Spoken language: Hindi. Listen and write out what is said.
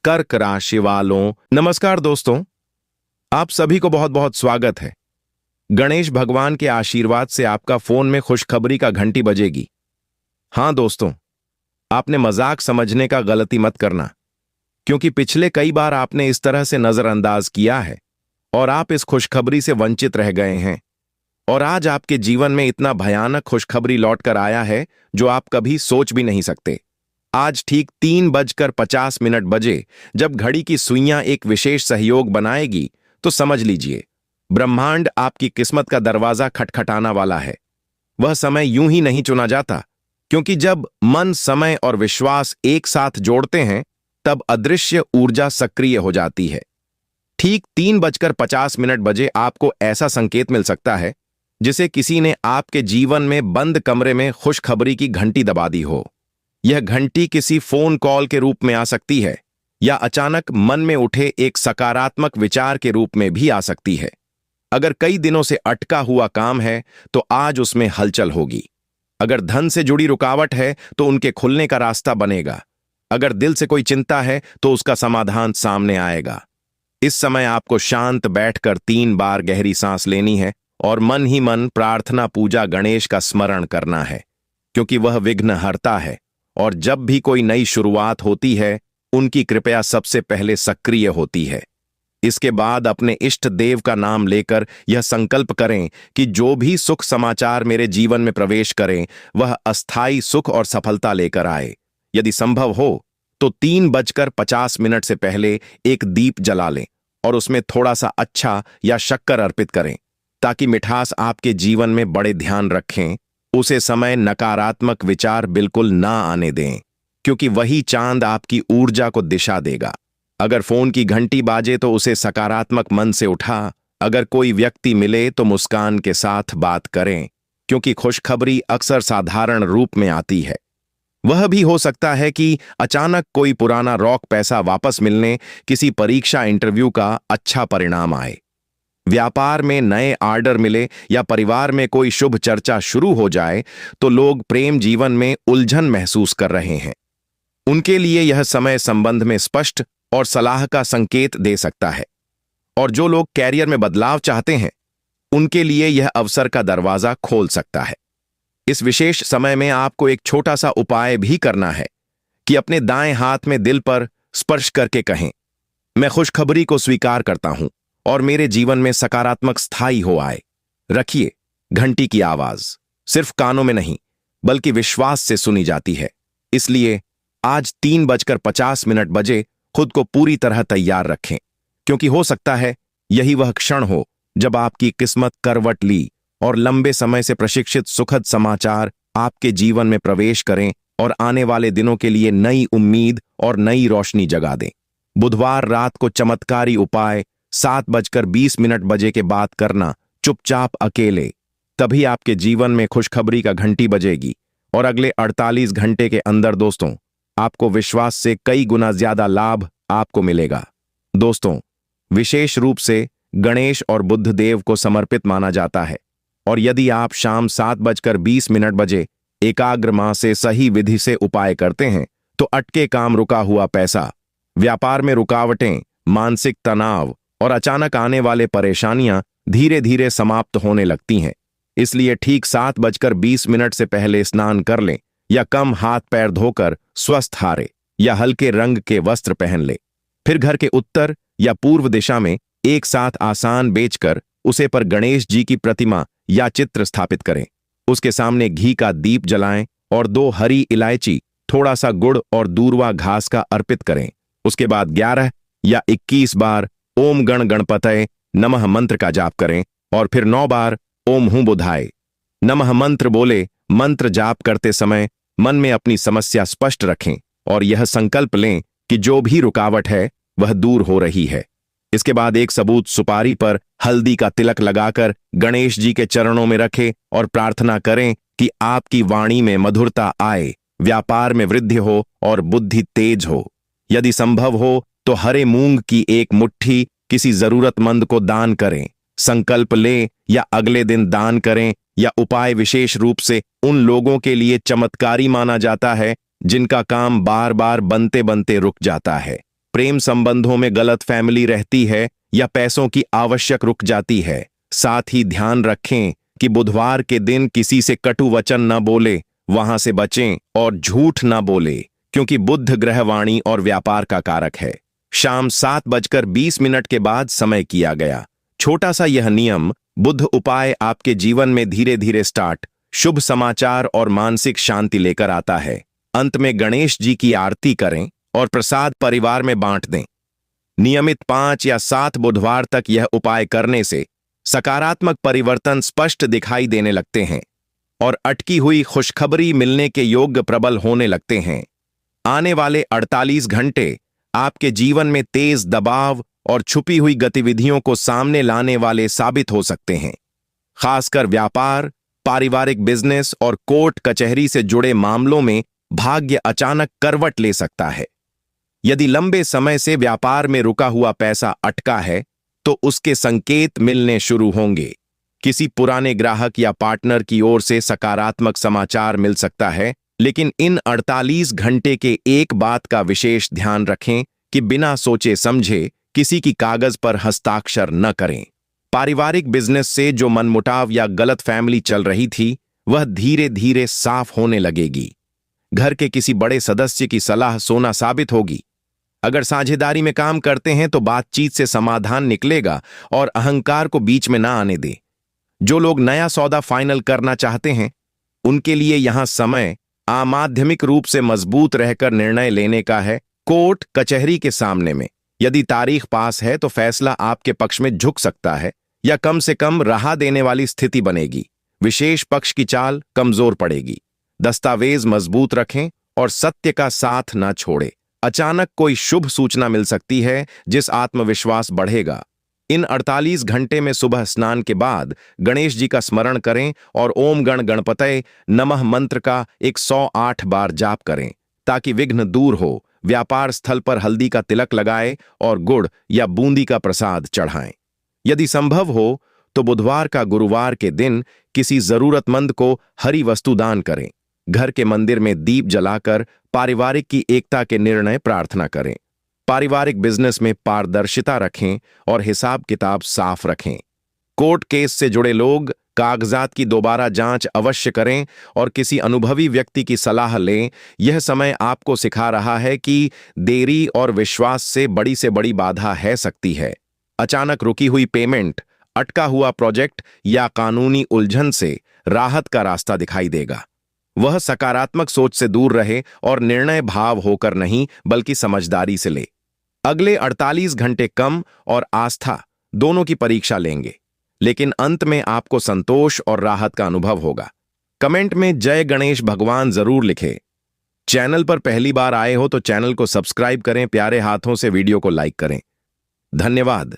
कर्क राशि वालों, नमस्कार दोस्तों। आप सभी को बहुत बहुत स्वागत है। गणेश भगवान के आशीर्वाद से आपका फोन में खुशखबरी का घंटी बजेगी। हां दोस्तों, आपने मजाक समझने का गलती मत करना, क्योंकि पिछले कई बार आपने इस तरह से नजरअंदाज किया है और आप इस खुशखबरी से वंचित रह गए हैं। और आज आपके जीवन में इतना भयानक खुशखबरी लौट कर आया है जो आप कभी सोच भी नहीं सकते। आज ठीक 3:50 बजे जब घड़ी की सुइयां एक विशेष सहयोग बनाएगी, तो समझ लीजिए ब्रह्मांड आपकी किस्मत का दरवाजा खटखटाना वाला है। वह समय यूं ही नहीं चुना जाता, क्योंकि जब मन, समय और विश्वास एक साथ जोड़ते हैं, तब अदृश्य ऊर्जा सक्रिय हो जाती है। ठीक 3:50 बजे आपको ऐसा संकेत मिल सकता है जिसे किसी ने आपके जीवन में बंद कमरे में खुशखबरी की घंटी दबा दी हो। यह घंटी किसी फोन कॉल के रूप में आ सकती है, या अचानक मन में उठे एक सकारात्मक विचार के रूप में भी आ सकती है। अगर कई दिनों से अटका हुआ काम है, तो आज उसमें हलचल होगी। अगर धन से जुड़ी रुकावट है, तो उनके खुलने का रास्ता बनेगा। अगर दिल से कोई चिंता है, तो उसका समाधान सामने आएगा। इस समय आपको शांत बैठकर 3 बार गहरी सांस लेनी है और मन ही मन प्रार्थना, पूजा, गणेश का स्मरण करना है, क्योंकि वह विघ्नहर्ता है और जब भी कोई नई शुरुआत होती है, उनकी कृपया सबसे पहले सक्रिय होती है। इसके बाद अपने इष्ट देव का नाम लेकर यह संकल्प करें कि जो भी सुख समाचार मेरे जीवन में प्रवेश करें, वह अस्थायी सुख और सफलता लेकर आए। यदि संभव हो तो 3:50 से पहले एक दीप जला लें और उसमें थोड़ा सा अच्छा या शक्कर अर्पित करें, ताकि मिठास आपके जीवन में बड़े ध्यान रखें। उसे समय नकारात्मक विचार बिल्कुल ना आने दें, क्योंकि वही चांद आपकी ऊर्जा को दिशा देगा। अगर फोन की घंटी बाजे तो उसे सकारात्मक मन से उठा। अगर कोई व्यक्ति मिले तो मुस्कान के साथ बात करें, क्योंकि खुशखबरी अक्सर साधारण रूप में आती है। वह भी हो सकता है कि अचानक कोई पुराना रॉक पैसा वापस मिलने, किसी परीक्षा, इंटरव्यू का अच्छा परिणाम आए, व्यापार में नए ऑर्डर मिले या परिवार में कोई शुभ चर्चा शुरू हो जाए, तो लोग प्रेम जीवन में उलझन महसूस कर रहे हैं। उनके लिए यह समय संबंध में स्पष्ट और सलाह का संकेत दे सकता है। और जो लोग कैरियर में बदलाव चाहते हैं, उनके लिए यह अवसर का दरवाजा खोल सकता है। इस विशेष समय में आपको एक छोटा सा उपाय भी करना है कि अपने दाएं हाथ में दिल पर स्पर्श करके कहें, मैं खुशखबरी को स्वीकार करता हूं और मेरे जीवन में सकारात्मक स्थायी हो आए। रखिए, घंटी की आवाज सिर्फ कानों में नहीं, बल्कि विश्वास से सुनी जाती है। इसलिए आज 3:50 बजे खुद को पूरी तरह तैयार रखें, क्योंकि हो सकता है यही वह क्षण हो जब आपकी किस्मत करवट ली और लंबे समय से प्रशिक्षित सुखद समाचार आपके जीवन में प्रवेश करें और आने वाले दिनों के लिए नई उम्मीद और नई रोशनी जगा दें। बुधवार रात को चमत्कारी उपाय 7:20 बजे के बाद करना, चुपचाप अकेले। तभी आपके जीवन में खुशखबरी का घंटी बजेगी और अगले 48 घंटे के अंदर दोस्तों, आपको विश्वास से कई गुना ज्यादा लाभ आपको मिलेगा। दोस्तों, विशेष रूप से गणेश और बुद्ध देव को समर्पित माना जाता है, और यदि आप शाम 7:20 बजे एकाग्र मन से सही विधि से उपाय करते हैं, तो अटके काम, रुका हुआ पैसा, व्यापार में रुकावटें, मानसिक तनाव और अचानक आने वाले परेशानियां धीरे धीरे समाप्त होने लगती हैं। इसलिए ठीक 7:20 से पहले स्नान कर लें, या कम हाथ पैर धोकर स्वस्थ हारे या हल्के रंग के वस्त्र पहन ले। फिर घर के उत्तर या पूर्व दिशा में एक साथ आसान बेचकर उसे पर गणेश जी की प्रतिमा या चित्र स्थापित करें। उसके सामने घी का दीप जलाएं और 2 हरी इलायची, थोड़ा सा गुड़ और दूर्वा घास का अर्पित करें। उसके बाद 11 या 21 बार ओम गण गणपतये नमः मंत्र का जाप करें और फिर 9 बार ओम हूं बुधाय नमः मंत्र बोले। मंत्र जाप करते समय मन में अपनी समस्या स्पष्ट रखें और यह संकल्प लें कि जो भी रुकावट है वह दूर हो रही है। इसके बाद एक सबूत सुपारी पर हल्दी का तिलक लगाकर गणेश जी के चरणों में रखें और प्रार्थना करें कि आपकी वाणी में मधुरता आए, व्यापार में वृद्धि हो और बुद्धि तेज हो। यदि संभव हो तो हरे मूंग की एक मुट्ठी किसी जरूरतमंद को दान करें। संकल्प लें या अगले दिन दान करें, या उपाय विशेष रूप से उन लोगों के लिए चमत्कारी माना जाता है जिनका काम बार बार बनते बनते रुक जाता है। प्रेम संबंधों में गलतफहमी रहती है या पैसों की आवश्यक रुक जाती है। साथ ही ध्यान रखें कि बुधवार के दिन किसी से कटु वचन न बोले, वहां से बचें और झूठ न बोले, क्योंकि बुध ग्रह वाणी और व्यापार का कारक है। शाम 7:20 के बाद समय किया गया। छोटा सा यह नियम बुध उपाय आपके जीवन में धीरे धीरे स्टार्ट, शुभ समाचार और मानसिक शांति लेकर आता है। अंत में गणेश जी की आरती करें और प्रसाद परिवार में बांट दें। नियमित 5 या 7 बुधवार तक यह उपाय करने से सकारात्मक परिवर्तन स्पष्ट दिखाई देने लगते हैं और अटकी हुई खुशखबरी मिलने के योग्य प्रबल होने लगते हैं। आने वाले 48 घंटे आपके जीवन में तेज दबाव और छुपी हुई गतिविधियों को सामने लाने वाले साबित हो सकते हैं। खासकर व्यापार, पारिवारिक बिजनेस और कोर्ट कचहरी से जुड़े मामलों में भाग्य अचानक करवट ले सकता है। यदि लंबे समय से व्यापार में रुका हुआ पैसा अटका है तो उसके संकेत मिलने शुरू होंगे। किसी पुराने ग्राहक या पार्टनर की ओर से सकारात्मक समाचार मिल सकता है, लेकिन इन 48 घंटे के एक बात का विशेष ध्यान रखें कि बिना सोचे समझे किसी की कागज पर हस्ताक्षर न करें। पारिवारिक बिजनेस से जो मनमुटाव या गलतफहमी चल रही थी, वह धीरे धीरे साफ होने लगेगी। घर के किसी बड़े सदस्य की सलाह सोना साबित होगी। अगर साझेदारी में काम करते हैं तो बातचीत से समाधान निकलेगा और अहंकार को बीच में ना आने दें। जो लोग नया सौदा फाइनल करना चाहते हैं, उनके लिए यहां समय अमाध्यमिक रूप से मजबूत रहकर निर्णय लेने का है। कोर्ट कचहरी के सामने में यदि तारीख पास है तो फैसला आपके पक्ष में झुक सकता है या कम से कम राह देने वाली स्थिति बनेगी। विशेष पक्ष की चाल कमजोर पड़ेगी। दस्तावेज मजबूत रखें और सत्य का साथ ना छोड़ें। अचानक कोई शुभ सूचना मिल सकती है जिस आत्मविश्वास बढ़ेगा। इन 48 घंटे में सुबह स्नान के बाद गणेश जी का स्मरण करें और ओम गण गणपतये नमः मंत्र का 108 बार जाप करें ताकि विघ्न दूर हो। व्यापार स्थल पर हल्दी का तिलक लगाएं और गुड़ या बूंदी का प्रसाद चढ़ाएं। यदि संभव हो तो बुधवार का गुरुवार के दिन किसी जरूरतमंद को हरी वस्तु दान करें। घर के मंदिर में दीप जलाकर पारिवारिक की एकता के निर्णय प्रार्थना करें। पारिवारिक बिजनेस में पारदर्शिता रखें और हिसाब किताब साफ रखें। कोर्ट केस से जुड़े लोग कागजात की दोबारा जांच अवश्य करें और किसी अनुभवी व्यक्ति की सलाह लें। यह समय आपको सिखा रहा है कि देरी और विश्वास से बड़ी बाधा है सकती है। अचानक रुकी हुई पेमेंट, अटका हुआ प्रोजेक्ट या कानूनी उलझन से राहत का रास्ता दिखाई देगा। वह सकारात्मक सोच से दूर रहे और निर्णय भाव होकर नहीं बल्कि समझदारी से ले। अगले 48 घंटे कम और आस्था दोनों की परीक्षा लेंगे, लेकिन अंत में आपको संतोष और राहत का अनुभव होगा। कमेंट में जय गणेश भगवान जरूर लिखें। चैनल पर पहली बार आए हो तो चैनल को सब्सक्राइब करें। प्यारे हाथों से वीडियो को लाइक करें। धन्यवाद।